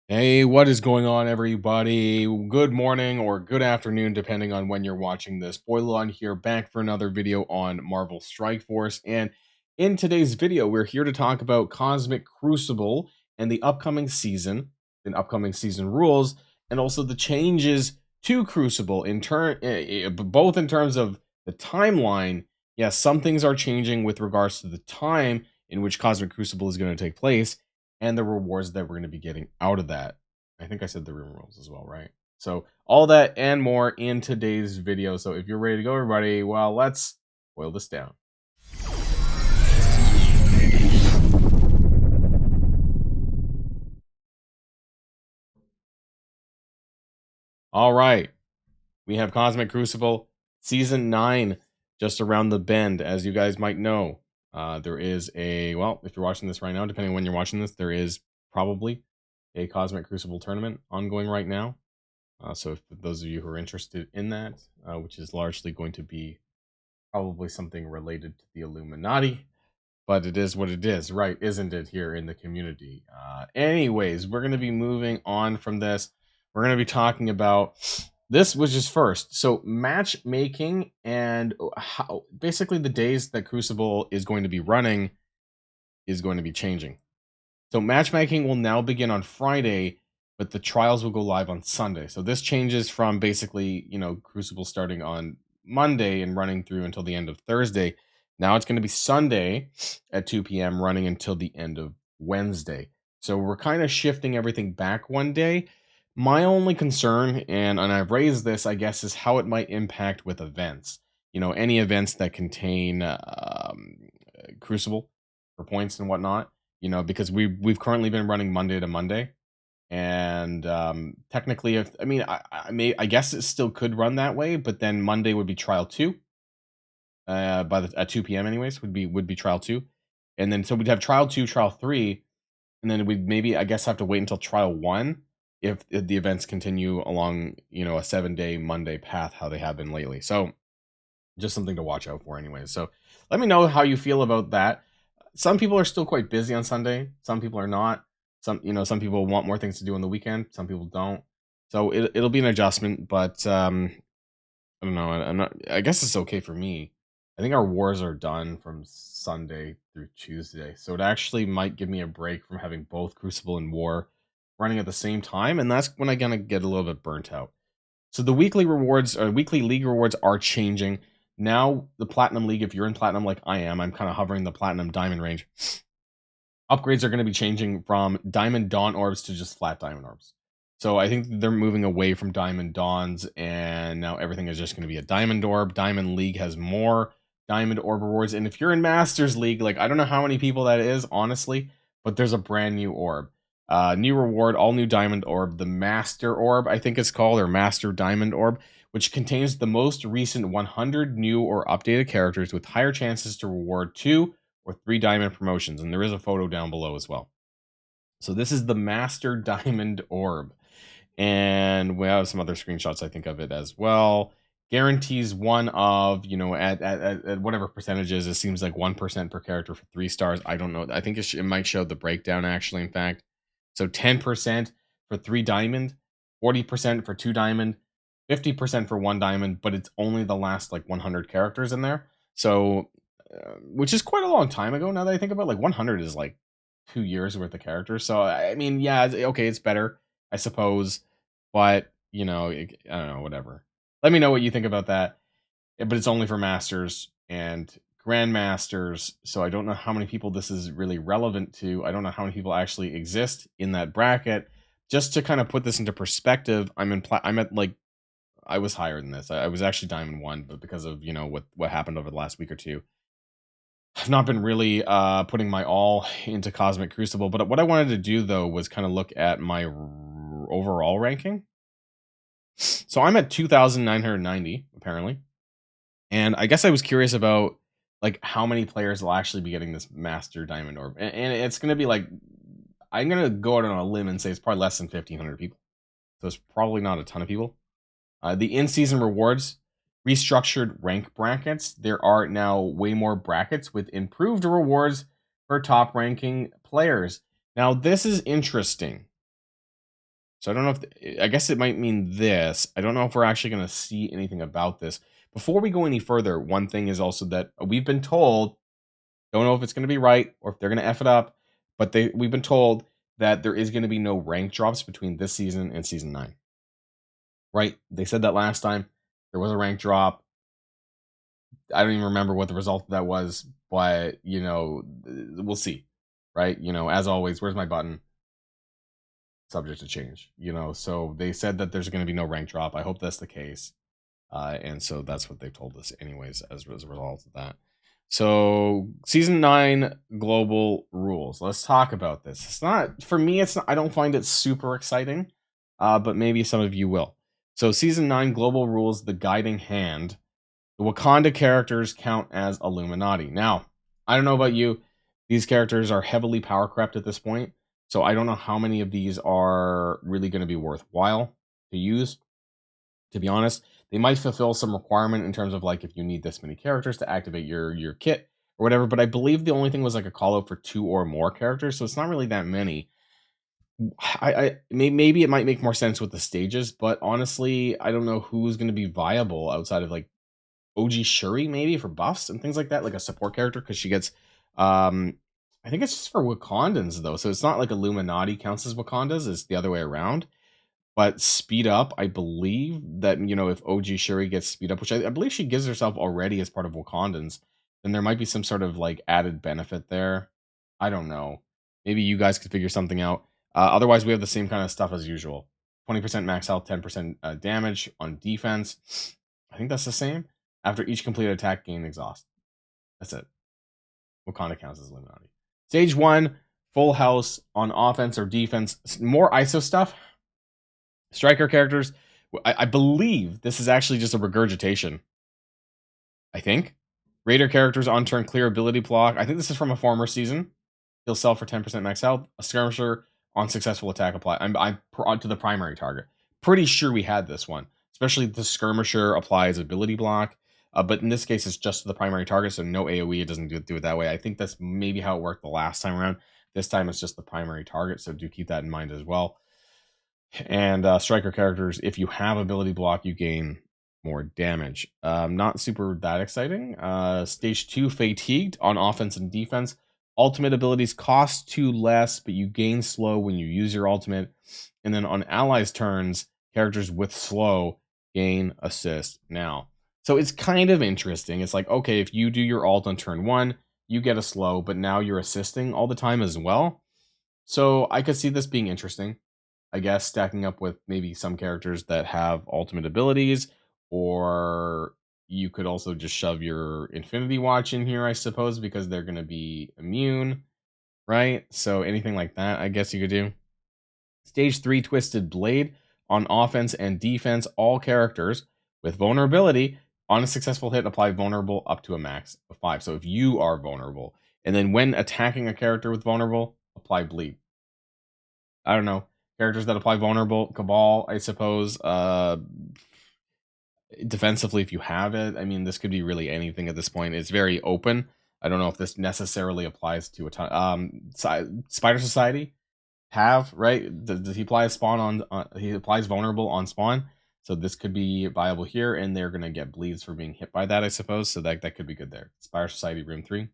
Hey, what is going on, everybody? Good morning or good afternoon, depending on when you're watching this. Boilon here, back for another video on Marvel Strike Force. And in today's video, we're here to talk about Cosmic Crucible and the upcoming season, and upcoming season rules, and also the changes to Crucible in turn, both in terms of the timeline. Yes, some things are changing with regards to the time in which Cosmic Crucible is going to take place and the rewards that we're going to be getting out of that. I think I said the room rules as well, right? So all that and more in today's video. So if you're ready to go, everybody, well, let's boil this down. All right, we have Cosmic Crucible Season 9 just around the bend, as you guys might know. There is well, if you're watching this right now, depending on when you're watching this, there is probably a Cosmic Crucible tournament ongoing right now. So if those of you who are interested in that, which is largely going to be probably something related to the Illuminati, but it is what it is, right? Isn't it, here in the community? Anyways, we're going to be moving on from this. We're going to be talking about this, which is first. So matchmaking and how basically the days that Crucible is going to be running is going to be changing. So matchmaking will now begin on Friday, but the trials will go live on Sunday. So this changes from basically, Crucible starting on Monday and running through until the end of Thursday. Now it's going to be Sunday at 2 p.m. running until the end of Wednesday. So we're kind of shifting everything back one day. My only concern, and I've raised this, I guess, is how it might impact with events. Any events that contain Crucible for points and whatnot. Because we've currently been running Monday to Monday, and technically, if I guess it still could run that way, but then Monday would be trial 2. At 2 p.m. anyways would be trial 2, and then so we'd have trial 2, trial 3, and then we'd maybe I guess have to wait until trial 1 if the events continue along a 7-day Monday path how they have been lately. So just something to watch out for, anyways. So let me know how you feel about that. Some people are still quite busy on Sunday. Some people are not. Some people want more things to do on the weekend. Some people don't. So it'll be an adjustment, but I don't know. I'm not. I guess it's okay for me. I think our wars are done from Sunday through Tuesday, so it actually might give me a break from having both Crucible and War running at the same time, and that's when I'm gonna get a little bit burnt out. So the weekly rewards or weekly league rewards are changing. Now the Platinum League, if you're in Platinum like I am, I'm kind of hovering the Platinum Diamond range. Upgrades are going to be changing from Diamond Dawn orbs to just flat Diamond orbs. So I think they're moving away from Diamond Dawns, and now everything is just going to be a Diamond Orb. Diamond League has more Diamond Orb rewards, and if you're in Masters League, like I don't know how many people that is, honestly, but there's a brand new orb. New reward, all new Diamond Orb, the Master Orb, I think it's called, or Master Diamond Orb, which contains the most recent 100 new or updated characters with higher chances to reward 2 or 3 diamond promotions. And there is a photo down below as well. So this is the Master Diamond Orb. And we have some other screenshots, I think, of it as well. Guarantees one of, at whatever percentages, it seems like 1% per character for 3 stars. I don't know. I think it might show the breakdown, actually, in fact. So 10% for 3 diamond, 40% for 2 diamond, 50% for 1 diamond, but it's only the last like 100 characters in there. So, which is quite a long time ago now that I think about it. Like 100 is like 2 years worth of characters. So, I mean, yeah, okay, it's better, I suppose, but I don't know, whatever. Let me know what you think about that. But it's only for masters and grandmasters, so I don't know how many people this is really relevant to. I don't know how many people actually exist in that bracket. Just to kind of put this into perspective, I'm at like I was higher than this. I was actually Diamond 1, but because of what happened over the last week or two, I've not been really putting my all into Cosmic Crucible. But what I wanted to do though was kind of look at my overall ranking. So I'm at 2,990 apparently. And I guess I was curious about like how many players will actually be getting this Master Diamond Orb, and it's gonna be like I'm gonna go out on a limb and say it's probably less than 1,500 people. So it's probably not a ton of people. The in-season rewards, restructured rank brackets. There are now way more brackets with improved rewards for top ranking players. Now this is interesting So I don't know if I guess it might mean this. I don't know if we're actually going to see anything about this. Before we go any further, one thing is also that we've been told, don't know if it's going to be right or if they're going to F it up, but we've been told that there is going to be no rank drops between this season and season 9. Right? They said that last time there was a rank drop. I don't even remember what the result of that was, but we'll see. Right? As always, where's my button? Subject to change. So they said that there's going to be no rank drop. I hope that's the case. And so that's what they've told us anyways as a result of that. So season 9 global rules. Let's talk about this. It's not, for me, it's not, I don't find it super exciting, but maybe some of you will. So season 9 global rules, the guiding hand. The Wakanda characters count as Illuminati. Now, I don't know about you. These characters are heavily power crept at this point. So I don't know how many of these are really going to be worthwhile to use. To be honest, they might fulfill some requirement in terms of like if you need this many characters to activate your kit or whatever. But I believe the only thing was like a call out for 2 or more characters, so it's not really that many. Maybe it might make more sense with the stages, but honestly, I don't know who's going to be viable outside of like OG Shuri maybe for buffs and things like that, like a support character because she gets. I think it's just for Wakandans though, so it's not like Illuminati counts as Wakandas; it's the other way around. But speed up, I believe that, if OG Shuri gets speed up, which I believe she gives herself already as part of Wakandans, then there might be some sort of like added benefit there. I don't know. Maybe you guys could figure something out. Otherwise, we have the same kind of stuff as usual. 20% max health, 10% damage on defense. I think that's the same. After each completed attack, gain exhaust. That's it. Wakanda counts as Illuminati. Stage 1, full house on offense or defense. More ISO stuff. Striker characters, I believe this is actually just a regurgitation. I think. Raider characters on turn clear ability block. I think this is from a former season. He'll sell for 10% max health. A skirmisher on successful attack apply. I'm onto the primary target. Pretty sure we had this one. Especially the skirmisher applies ability block. But in this case, it's just to the primary target, so no AoE. It doesn't do it that way. I think that's maybe how it worked the last time around. This time it's just the primary target, so do keep that in mind as well. And striker characters, if you have ability block, you gain more damage. Not super that exciting. Stage 2, fatigued on offense and defense. Ultimate abilities cost 2 less, but you gain slow when you use your ultimate. And then on allies' turns, characters with slow gain assist now. So it's kind of interesting. It's like, okay, if you do your ult on turn 1, you get a slow, but now you're assisting all the time as well. So I could see this being interesting. I guess stacking up with maybe some characters that have ultimate abilities, or you could also just shove your Infinity Watch in here, I suppose, because they're going to be immune, right? So anything like that, I guess you could do. Stage 3, Twisted Blade. On offense and defense, all characters with vulnerability on a successful hit apply vulnerable up to a max of 5. So if you are vulnerable, and then when attacking a character with vulnerable, apply bleed. I don't know. Characters that apply vulnerable, Cabal, I suppose. Defensively, if you have it, I mean, this could be really anything at this point. It's very open. I don't know if this necessarily applies to a ton. Spider Society have right. Does he apply a spawn on? He applies vulnerable on spawn, so this could be viable here, and they're gonna get bleeds for being hit by that, I suppose. So that could be good there. Spider Society Room 3.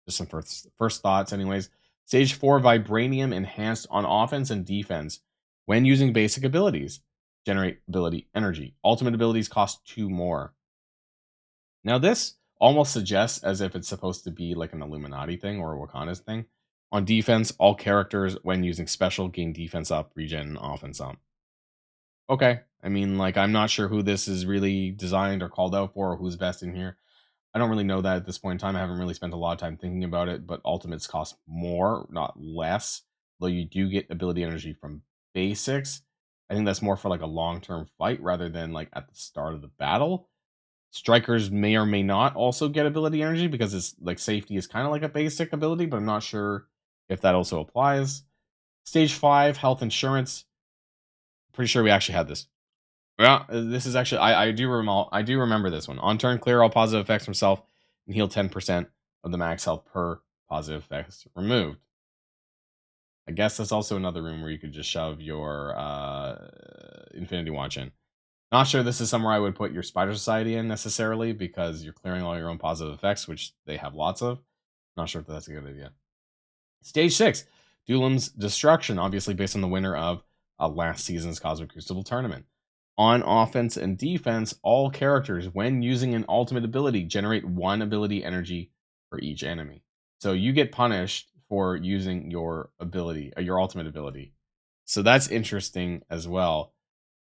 Just some first thoughts, anyways. Stage 4, Vibranium enhanced on offense and defense when using basic abilities. Generate ability energy. Ultimate abilities cost 2 more. Now this almost suggests as if it's supposed to be like an Illuminati thing or a Wakanda's thing. On defense, all characters when using special gain defense up, regen, and offense up. Okay. I mean, like, I'm not sure who this is really designed or called out for or who's best in here. I don't really know that at this point in time. I haven't really spent a lot of time thinking about it, but ultimates cost more, not less. Though you do get ability energy from basics. I think that's more for like a long-term fight rather than like at the start of the battle. Strikers may or may not also get ability energy because it's like safety is kind of like a basic ability, but I'm not sure if that also applies. Stage 5, health insurance. Pretty sure we actually had this. Yeah, this is actually I do remember this one. On turn, clear all positive effects from self and heal 10% of the max health per positive effects removed. I guess that's also another room where you could just shove your Infinity Watch in. Not sure this is somewhere I would put your Spider Society in necessarily because you're clearing all your own positive effects, which they have lots of. Not sure if that's a good idea. Stage 6, Duelim's Destruction, obviously based on the winner of last season's Cosmic Crucible tournament. On offense and defense, all characters, when using an ultimate ability, generate 1 ability energy for each enemy. So you get punished for using your ability, your ultimate ability. So that's interesting as well.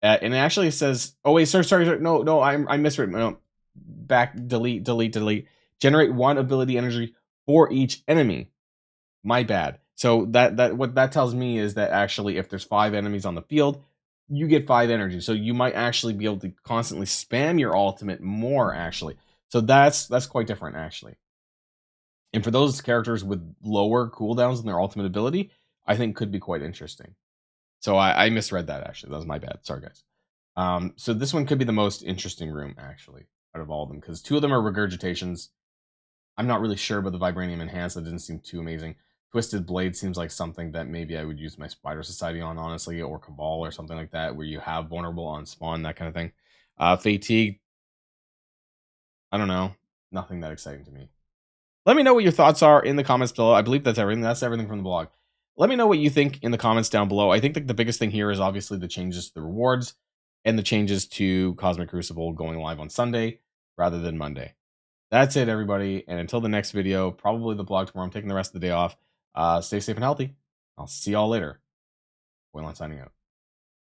And it actually says, oh wait, sorry. No, I misread. No, back, delete. Generate 1 ability energy for each enemy. My bad. So that what that tells me is that actually if there's 5 enemies on the field, you get 5 energy. So you might actually be able to constantly spam your ultimate more actually. So that's quite different actually. And for those characters with lower cooldowns in their ultimate ability, I think could be quite interesting. So I misread that actually. That was my bad. Sorry guys. So this one could be the most interesting room actually out of all of them because 2 of them are regurgitations. I'm not really sure about the Vibranium Enhanced. That didn't seem too amazing. Twisted Blade seems like something that maybe I would use my Spider Society on, honestly, or Cabal or something like that, where you have vulnerable on spawn, that kind of thing. Fatigue, I don't know. Nothing that exciting to me. Let me know what your thoughts are in the comments below. I believe that's everything. That's everything from the blog. Let me know what you think in the comments down below. I think that the biggest thing here is obviously the changes to the rewards and the changes to Cosmic Crucible going live on Sunday rather than Monday. That's it, everybody. And until the next video, probably the blog tomorrow, I'm taking the rest of the day off. Stay safe and healthy. I'll see y'all later. Wayland signing out.